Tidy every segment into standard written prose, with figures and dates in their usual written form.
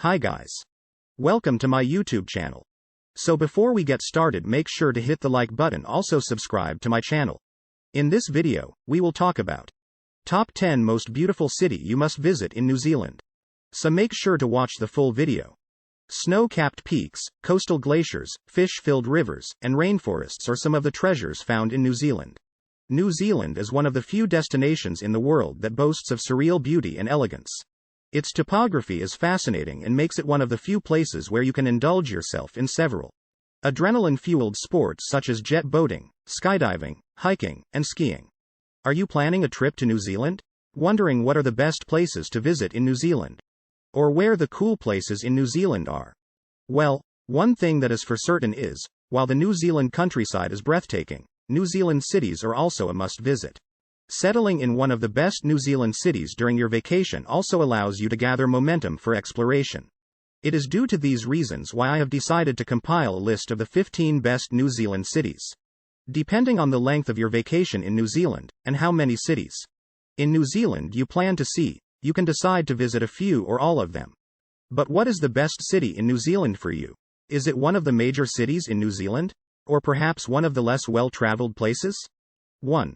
Hi guys. Welcome to my YouTube channel. So before we get started, make sure to hit the like button, also subscribe to my channel. In this video, we will talk about top 10 most beautiful city you must visit in New Zealand. So make sure to watch the full video. Snow-capped peaks, coastal glaciers, fish-filled rivers, and rainforests are some of the treasures found in New Zealand. New Zealand is one of the few destinations in the world that boasts of surreal beauty and elegance. Its topography is fascinating and makes it one of the few places where you can indulge yourself in several adrenaline-fueled sports such as jet boating, skydiving, hiking, and skiing. Are you planning a trip to New Zealand? Wondering what are the best places to visit in New Zealand? Or where the cool places in New Zealand are? Well, one thing that is for certain is, while the New Zealand countryside is breathtaking, New Zealand cities are also a must-visit. Settling in one of the best New Zealand cities during your vacation also allows you to gather momentum for exploration. It is due to these reasons why I have decided to compile a list of the 15 best New Zealand cities. Depending on the length of your vacation in New Zealand, and how many cities in New Zealand you plan to see, you can decide to visit a few or all of them. But what is the best city in New Zealand for you? Is it one of the major cities in New Zealand? Or perhaps one of the less well-traveled places? 1.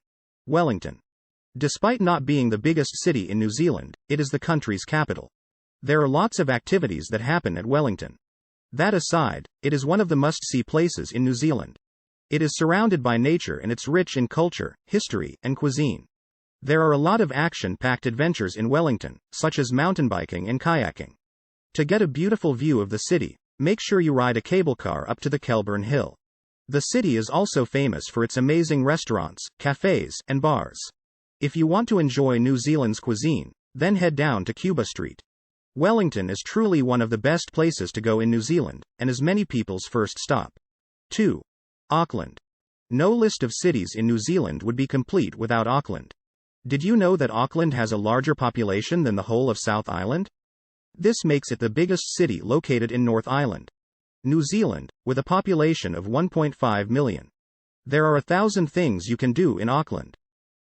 Wellington. Despite not being the biggest city in New Zealand, it is the country's capital. There are lots of activities that happen at Wellington. That aside, it is one of the must-see places in New Zealand. It is surrounded by nature and it's rich in culture, history, and cuisine. There are a lot of action-packed adventures in Wellington, such as mountain biking and kayaking. To get a beautiful view of the city, make sure you ride a cable car up to the Kelburn Hill. The city is also famous for its amazing restaurants, cafes, and bars. If you want to enjoy New Zealand's cuisine, then head down to Cuba Street. Wellington is truly one of the best places to go in New Zealand, and is many people's first stop. 2. Auckland. No list of cities in New Zealand would be complete without Auckland. Did you know that Auckland has a larger population than the whole of South Island? This makes it the biggest city located in North Island, New Zealand, with a population of 1.5 million. There are 1,000 things you can do in Auckland.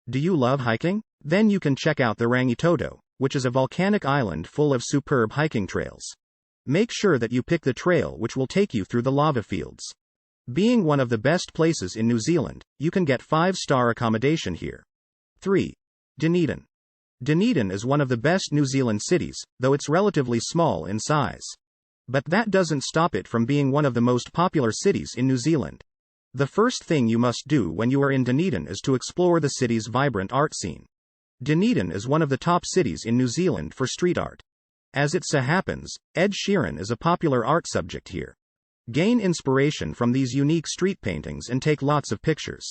Do you love hiking? Then you can check out the Rangitoto, which is a volcanic island full of superb hiking trails. Make sure that you pick the trail which will take you through the lava fields. Being one of the best places in New Zealand, you can get 5-star accommodation here. 3. Dunedin. Dunedin is one of the best New Zealand cities, though it's relatively small in size. But that doesn't stop it from being one of the most popular cities in New Zealand. The first thing you must do when you are in Dunedin is to explore the city's vibrant art scene. Dunedin is one of the top cities in New Zealand for street art. As it so happens, Ed Sheeran is a popular art subject here. Gain inspiration from these unique street paintings and take lots of pictures.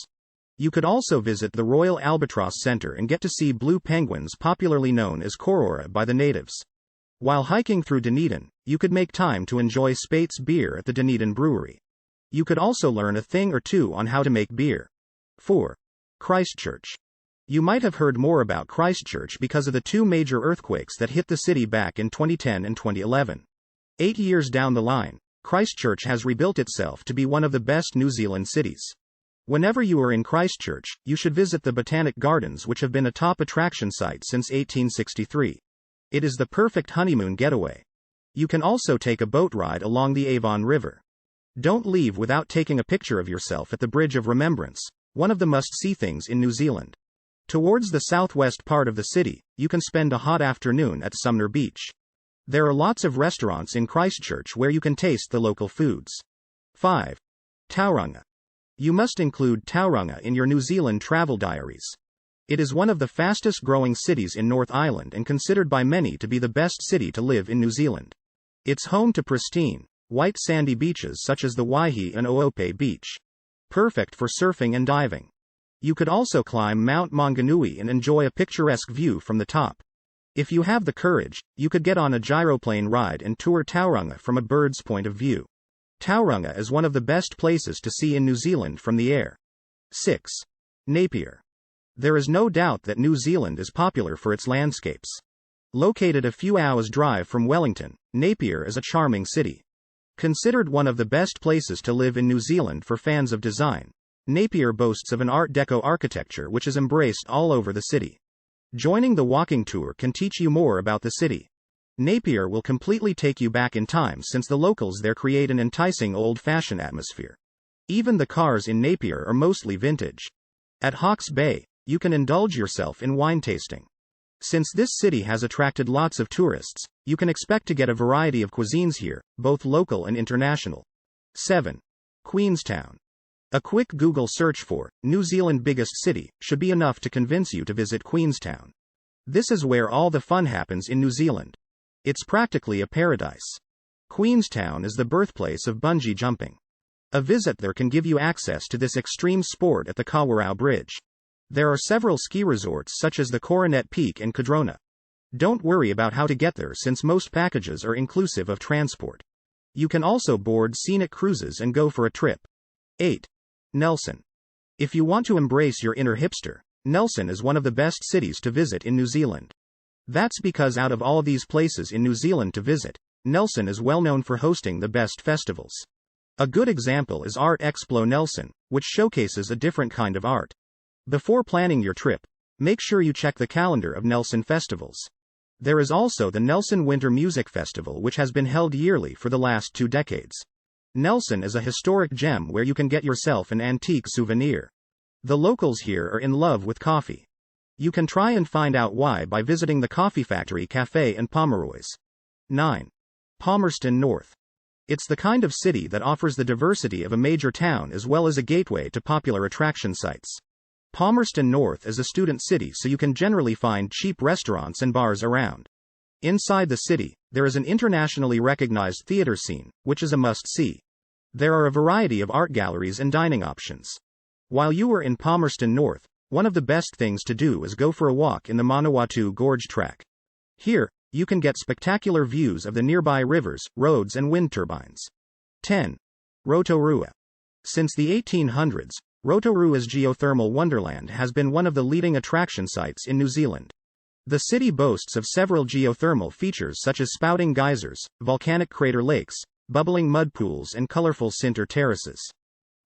You could also visit the Royal Albatross Centre and get to see blue penguins, popularly known as korora by the natives. While hiking through Dunedin, you could make time to enjoy Spate's beer at the Dunedin Brewery. You could also learn a thing or two on how to make beer. 4. Christchurch. You might have heard more about Christchurch because of the 2 major earthquakes that hit the city back in 2010 and 2011. 8 years down the line, Christchurch has rebuilt itself to be one of the best New Zealand cities. Whenever you are in Christchurch, you should visit the Botanic Gardens, which have been a top attraction site since 1863. It is the perfect honeymoon getaway. You can also take a boat ride along the Avon River. Don't leave without taking a picture of yourself at the Bridge of Remembrance, one of the must-see things in New Zealand. Towards the southwest part of the city, you can spend a hot afternoon at Sumner Beach. There are lots of restaurants in Christchurch where you can taste the local foods. 5. Tauranga. You must include Tauranga in your New Zealand travel diaries. It is one of the fastest-growing cities in North Island and considered by many to be the best city to live in New Zealand. It's home to pristine, white sandy beaches such as the Waihi and Oope Beach. Perfect for surfing and diving. You could also climb Mount Maunganui and enjoy a picturesque view from the top. If you have the courage, you could get on a gyroplane ride and tour Tauranga from a bird's point of view. Tauranga is one of the best places to see in New Zealand from the air. 6. Napier. There is no doubt that New Zealand is popular for its landscapes. Located a few hours' drive from Wellington, Napier is a charming city. Considered one of the best places to live in New Zealand for fans of design, Napier boasts of an Art Deco architecture which is embraced all over the city. Joining the walking tour can teach you more about the city. Napier will completely take you back in time since the locals there create an enticing old-fashioned atmosphere. Even the cars in Napier are mostly vintage. At Hawke's Bay, you can indulge yourself in wine tasting. Since this city has attracted lots of tourists, you can expect to get a variety of cuisines here, both local and international. 7. Queenstown. A quick Google search for New Zealand biggest city should be enough to convince you to visit Queenstown. This is where all the fun happens in New Zealand. It's practically a paradise. Queenstown is the birthplace of bungee jumping. A visit there can give you access to this extreme sport at the Kawarau Bridge. There are several ski resorts such as the Coronet Peak and Cardrona. Don't worry about how to get there since most packages are inclusive of transport. You can also board scenic cruises and go for a trip. 8. Nelson. If you want to embrace your inner hipster, Nelson is one of the best cities to visit in New Zealand. That's because out of all these places in New Zealand to visit, Nelson is well known for hosting the best festivals. A good example is Art Explo Nelson, which showcases a different kind of art. Before planning your trip, make sure you check the calendar of Nelson festivals. There is also the Nelson Winter Music Festival, which has been held yearly for the last 2 decades. Nelson is a historic gem where you can get yourself an antique souvenir. The locals here are in love with coffee. You can try and find out why by visiting the Coffee Factory Cafe and Pomeroy's. 9. Palmerston North. It's the kind of city that offers the diversity of a major town as well as a gateway to popular attraction sites. Palmerston North is a student city, so you can generally find cheap restaurants and bars around. Inside the city, there is an internationally recognized theater scene, which is a must-see. There are a variety of art galleries and dining options. While you are in Palmerston North, one of the best things to do is go for a walk in the Manawatu Gorge track. Here, you can get spectacular views of the nearby rivers, roads and wind turbines. 10. Rotorua. Since the 1800s, Rotorua's geothermal wonderland has been one of the leading attraction sites in New Zealand. The city boasts of several geothermal features such as spouting geysers, volcanic crater lakes, bubbling mud pools and colorful sinter terraces.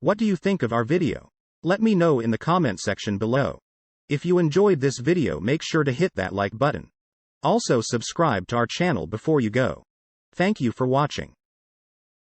What do you think of our video? Let me know in the comment section below. If you enjoyed this video, make sure to hit that like button. Also subscribe to our channel before you go. Thank you for watching.